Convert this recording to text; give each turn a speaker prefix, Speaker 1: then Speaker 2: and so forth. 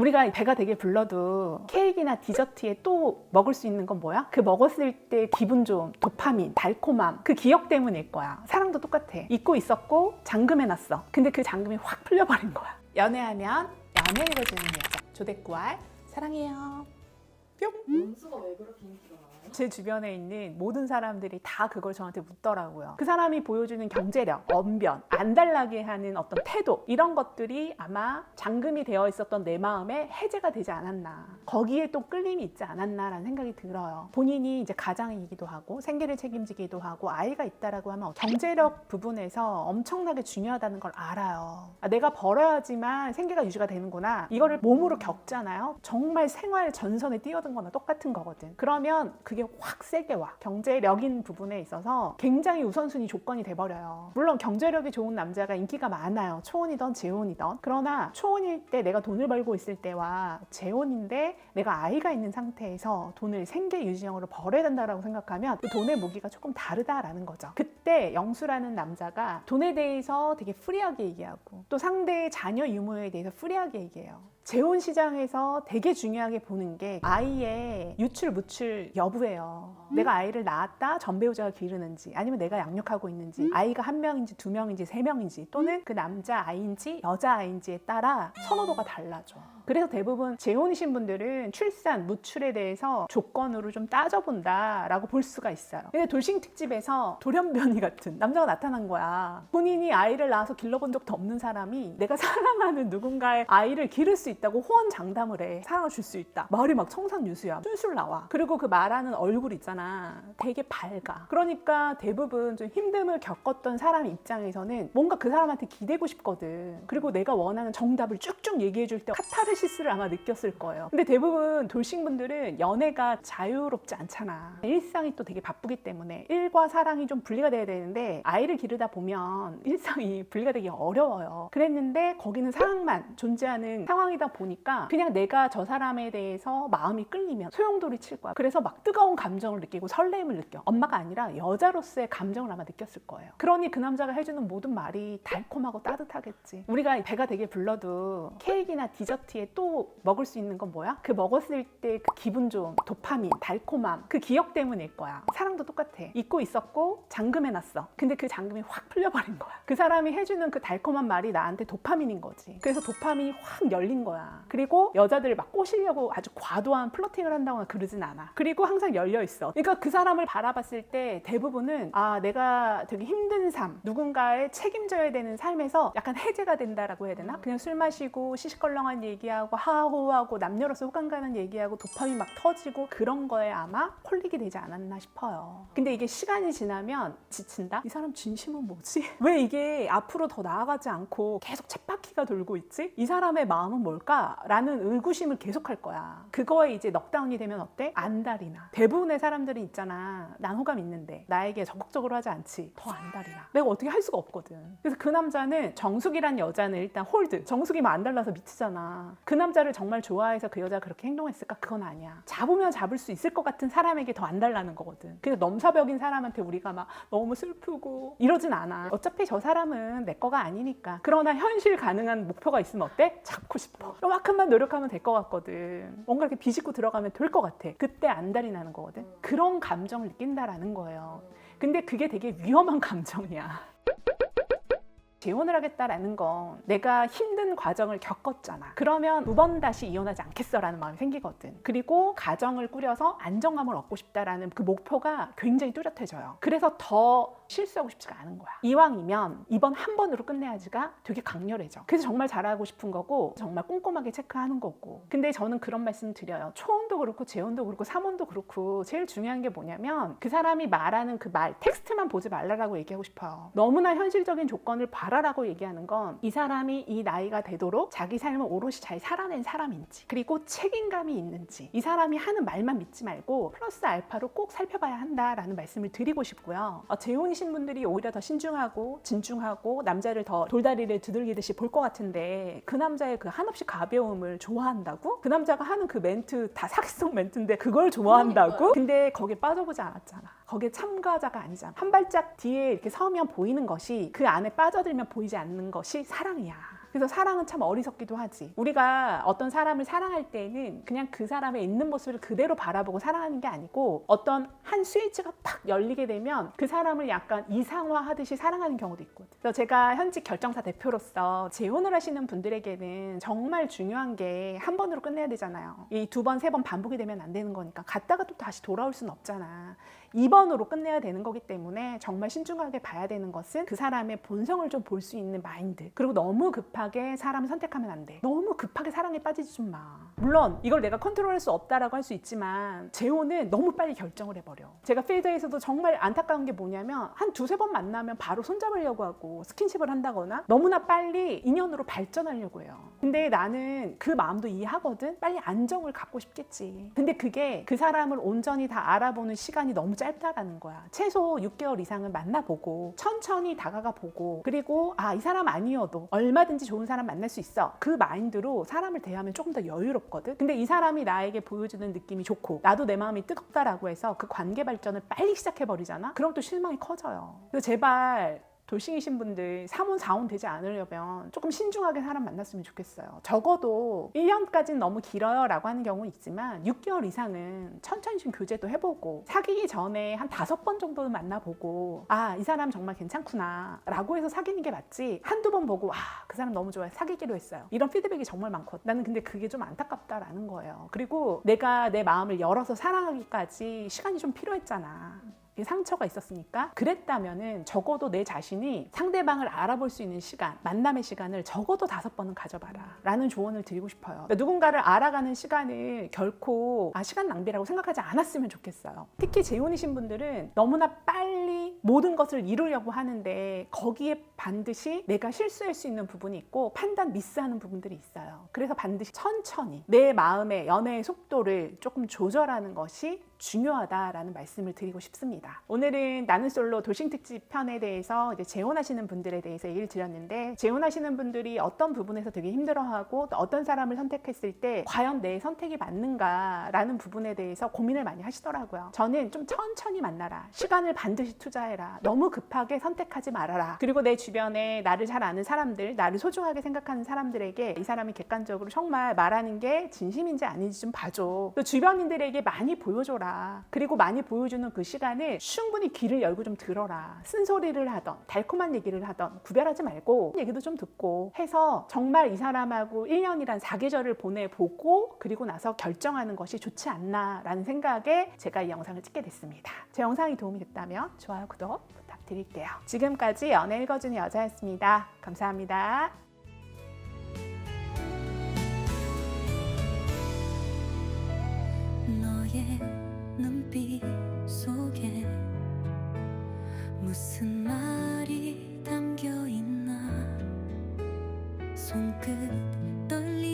Speaker 1: 우리가 배가 되게 불러도 케이크나 디저트에 또 먹을 수 있는 건 뭐야? 그 먹었을 때 기분 좋음, 도파민, 달콤함, 그 기억 때문일 거야. 사랑도 똑같아. 잊고 있었고 잠금해놨어. 근데 그 잠금이 확 풀려버린 거야. 연애하면 연애 읽어주는 여자 조대꾸알 사랑해요. 뿅.
Speaker 2: 원수가 왜 그렇게 인기가 많아요?
Speaker 1: 제 주변에 있는 모든 사람들이 다 그걸 저한테 묻더라고요. 그 사람이 보여주는 경제력, 언변, 안달나게 하는 어떤 태도 이런 것들이 아마 잠금이 되어 있었던 내 마음에 해제가 되지 않았나, 거기에 또 끌림이 있지 않았나라는 생각이 들어요. 본인이 이제 가장이기도 하고 생계를 책임지기도 하고 아이가 있다라고 하면 경제력 부분에서 엄청나게 중요하다는 걸 알아요. 내가 벌어야지만 생계가 유지가 되는구나, 이거를 몸으로 겪잖아요. 정말 생활 전선에 뛰어든 거나 똑같은 거거든. 그러면 그게 확 세게 와. 경제력인 부분에 있어서 굉장히 우선순위 조건이 돼버려요. 물론 경제력이 좋은 남자가 인기가 많아요. 초혼이던 재혼이던. 그러나 초혼일 때 내가 돈을 벌고 있을 때와 재혼인데 내가 아이가 있는 상태에서 돈을 생계 유지형으로 벌어야 된다고 생각하면 그 돈의 무기가 조금 다르다라는 거죠. 그때 영수라는 남자가 돈에 대해서 되게 프리하게 얘기하고 또 상대의 자녀 유무에 대해서 프리하게 얘기해요. 재혼 시장에서 되게 중요하게 보는 게 아이의 유출 무출 여부예요. 내가 아이를 낳았다 전 배우자가 기르는지, 아니면 내가 양육하고 있는지, 아이가 한 명인지 두 명인지 세 명인지, 또는 그 남자 아이인지 여자 아이인지에 따라 선호도가 달라져. 그래서 대부분 재혼이신 분들은 출산, 무출에 대해서 조건으로 좀 따져본다라고 볼 수가 있어요. 근데 돌싱 특집에서 돌연변이 같은 남자가 나타난 거야. 본인이 아이를 낳아서 길러본 적도 없는 사람이 내가 사랑하는 누군가의 아이를 기를 수 있다고 호언장담을 해. 사랑을 줄 수 있다. 말이 막 청산유수야. 술술 나와. 그리고 그 말하는 얼굴 있잖아. 되게 밝아. 그러니까 대부분 좀 힘듦을 겪었던 사람 입장에서는 뭔가 그 사람한테 기대고 싶거든. 그리고 내가 원하는 정답을 쭉쭉 얘기해 줄 때 카타르시스를 아마 느꼈을 거예요. 근데 대부분 돌싱분들은 연애가 자유롭지 않잖아. 일상이 또 되게 바쁘기 때문에 일과 사랑이 좀 분리가 돼야 되는데 아이를 기르다 보면 일상이 분리가 되기 어려워요. 그랬는데 거기는 사랑만 존재하는 상황이다 보니까 그냥 내가 저 사람에 대해서 마음이 끌리면 소용돌이 칠 거야. 그래서 막 뜨거운 감정을 느끼고 설렘을 느껴. 엄마가 아니라 여자로서의 감정을 아마 느꼈을 거예요. 그러니 그 남자가 해주는 모든 말이 달콤하고 따뜻하겠지. 우리가 배가 되게 불러도 케이크나 디저트에 또 먹을 수 있는 건 뭐야? 그 먹었을 때 그 기분 좋음, 도파민, 달콤함, 그 기억 때문일 거야. 사랑도 똑같아. 잊고 있었고 잠금해놨어. 근데 그 잠금이 확 풀려버린 거야. 그 사람이 해주는 그 달콤한 말이 나한테 도파민인 거지. 그래서 도파민이 확 열린 거야. 그리고 여자들을 막 꼬시려고 아주 과도한 플러팅을 한다거나 그러진 않아. 그리고 항상 열려 있어. 그러니까 그 사람을 바라봤을 때 대부분은 아, 내가 되게 힘든 삶, 누군가의 책임져야 되는 삶에서 약간 해제가 된다라고 해야 되나? 그냥 술 마시고 시시껄렁한 얘기하고 하하호호하고 남녀로서 호감 가는 얘기하고 도파민 막 터지고 그런 거에 아마 홀릭이 되지 않았나 싶어요. 근데 이게 시간이 지나면 지친다? 이 사람 진심은 뭐지? 왜 이게 앞으로 더 나아가지 않고 계속 쳇바퀴가 돌고 있지? 이 사람의 마음은 뭘까? 라는 의구심을 계속할 거야. 그거에 이제 넉다운이 되면 어때? 안달이나. 대부분의 사람들은 있잖아. 난 호감 있는데 나에게 적극적으로 하지 않지. 더 안달이나. 내가 어떻게 할 수가 없거든. 그래서 그 남자는 정숙이란 여자는 일단 홀드. 정숙이면 안달나서 미치잖아. 그 남자를 정말 좋아해서 그 여자가 그렇게 행동했을까? 그건 아니야. 잡으면 잡을 수 있을 것 같은 사람에게 더 안달나는 거거든. 그래서 넘사벽인 사람한테 우리가 막 너무 슬프고 이러진 않아. 어차피 저 사람은 내 거가 아니니까. 그러나 현실 가능한 목표가 있으면 어때? 잡고 싶어. 요만큼만 노력하면 될 것 같거든. 뭔가 이렇게 비집고 들어가면 될 것 같아. 그때 안달이 나는 거거든. 그런 감정을 느낀다라는 거예요. 근데 그게 되게 위험한 감정이야. 재혼을 하겠다라는 건 내가 힘든 과정을 겪었잖아. 그러면 두 번 다시 이혼하지 않겠어 라는 마음이 생기거든. 그리고 가정을 꾸려서 안정감을 얻고 싶다라는 그 목표가 굉장히 뚜렷해져요. 그래서 더 실수하고 싶지가 않은 거야. 이왕이면 이번 한 번으로 끝내야지가 되게 강렬해져. 그래서 정말 잘하고 싶은 거고 정말 꼼꼼하게 체크하는 거고. 근데 저는 그런 말씀 드려요. 초혼도 그렇고 재혼도 그렇고 삼혼도 그렇고 제일 중요한 게 뭐냐면 그 사람이 말하는 그 말, 텍스트만 보지 말라고 얘기하고 싶어요. 너무나 현실적인 조건을 바라라고 얘기하는 건 이 사람이 이 나이가 되도록 자기 삶을 오롯이 잘 살아낸 사람인지, 그리고 책임감이 있는지, 이 사람이 하는 말만 믿지 말고 플러스 알파로 꼭 살펴봐야 한다라는 말씀을 드리고 싶고요. 재혼이신 분들이 오히려 더 신중하고 진중하고 남자를 더 돌다리를 두들기듯이 볼 것 같은데 그 남자의 그 한없이 가벼움을 좋아한다고? 그 남자가 하는 그 멘트 다 사기성 멘트인데 그걸 좋아한다고? 근데 거기에 빠져보지 않았잖아. 거기에 참가자가 아니잖아. 한 발짝 뒤에 이렇게 서면 보이는 것이 그 안에 빠져들면 보이지 않는 것이 사랑이야. 그래서 사랑은 참 어리석기도 하지. 우리가 어떤 사람을 사랑할 때는 그냥 그 사람의 있는 모습을 그대로 바라보고 사랑하는 게 아니고 어떤 한 스위치가 팍 열리게 되면 그 사람을 약간 이상화하듯이 사랑하는 경우도 있거든. 그래서 제가 현직 결정사 대표로서 재혼을 하시는 분들에게는 정말 중요한 게 한 번으로 끝내야 되잖아요. 이 두 번, 세 번 반복이 되면 안 되는 거니까 갔다가 또 다시 돌아올 수는 없잖아. 2번으로 끝내야 되는 거기 때문에 정말 신중하게 봐야 되는 것은 그 사람의 본성을 좀 볼 수 있는 마인드. 그리고 너무 급하게 사람을 선택하면 안 돼. 너무 급하게 사랑에 빠지지 좀 마. 물론 이걸 내가 컨트롤할 수 없다라고 할 수 있지만 재혼은 너무 빨리 결정을 해버려. 제가 필드에서도 정말 안타까운 게 뭐냐면 한 두세 번 만나면 바로 손잡으려고 하고 스킨십을 한다거나 너무나 빨리 인연으로 발전하려고 해요. 근데 나는 그 마음도 이해하거든. 빨리 안정을 갖고 싶겠지. 근데 그게 그 사람을 온전히 다 알아보는 시간이 너무 짧다라는 거야. 최소 6개월 이상은 만나보고 천천히 다가가 보고 그리고 이 사람 아니어도 얼마든지 좋은 사람 만날 수 있어. 그 마인드로 사람을 대하면 조금 더 여유롭거든. 근데 이 사람이 나에게 보여주는 느낌이 좋고 나도 내 마음이 뜨겁다라고 해서 그 관계 발전을 빨리 시작해버리잖아? 그럼 또 실망이 커져요. 그래서 제발 돌싱이신 분들 3혼 4혼 되지 않으려면 조금 신중하게 사람 만났으면 좋겠어요. 적어도 1년까지는 너무 길어요 라고 하는 경우는 있지만 6개월 이상은 천천히 좀 교제도 해보고 사귀기 전에 한 5번 정도는 만나보고 이 사람 정말 괜찮구나 라고 해서 사귀는 게 맞지, 한두 번 보고 그 사람 너무 좋아요, 사귀기로 했어요, 이런 피드백이 정말 많거든. 나는 근데 그게 좀 안타깝다라는 거예요. 그리고 내가 내 마음을 열어서 사랑하기까지 시간이 좀 필요했잖아. 상처가 있었으니까. 그랬다면은 적어도 내 자신이 상대방을 알아볼 수 있는 시간, 만남의 시간을 적어도 5번은 가져봐라 라는 조언을 드리고 싶어요. 그러니까 누군가를 알아가는 시간을 결코 시간 낭비라고 생각하지 않았으면 좋겠어요. 특히 재혼이신 분들은 너무나 빨리 모든 것을 이루려고 하는데 거기에 반드시 내가 실수할 수 있는 부분이 있고 판단 미스하는 부분들이 있어요. 그래서 반드시 천천히 내 마음의 연애의 속도를 조금 조절하는 것이 중요하다라는 말씀을 드리고 싶습니다. 오늘은 나는 솔로 돌싱 특집 편에 대해서 이제 재혼하시는 분들에 대해서 얘기를 드렸는데, 재혼하시는 분들이 어떤 부분에서 되게 힘들어하고 또 어떤 사람을 선택했을 때 과연 내 선택이 맞는가라는 부분에 대해서 고민을 많이 하시더라고요. 저는 좀 천천히 만나라, 시간을 반드시 투자해라, 너무 급하게 선택하지 말아라, 그리고 내 주변에 나를 잘 아는 사람들, 나를 소중하게 생각하는 사람들에게 이 사람이 객관적으로 정말 말하는 게 진심인지 아닌지 좀 봐줘. 또 주변인들에게 많이 보여줘라. 그리고 많이 보여주는 그 시간을 충분히 귀를 열고 좀 들어라. 쓴소리를 하던 달콤한 얘기를 하던 구별하지 말고 얘기도 좀 듣고 해서 정말 이 사람하고 1년이란 4계절을 보내보고 그리고 나서 결정하는 것이 좋지 않나라는 생각에 제가 이 영상을 찍게 됐습니다. 제 영상이 도움이 됐다면 좋아요, 구독 부탁드릴게요. 지금까지 연애 읽어주는 여자였습니다. 감사합니다.
Speaker 3: 너의 눈빛 속에 무슨 말이 담겨 있나, 손끝 떨리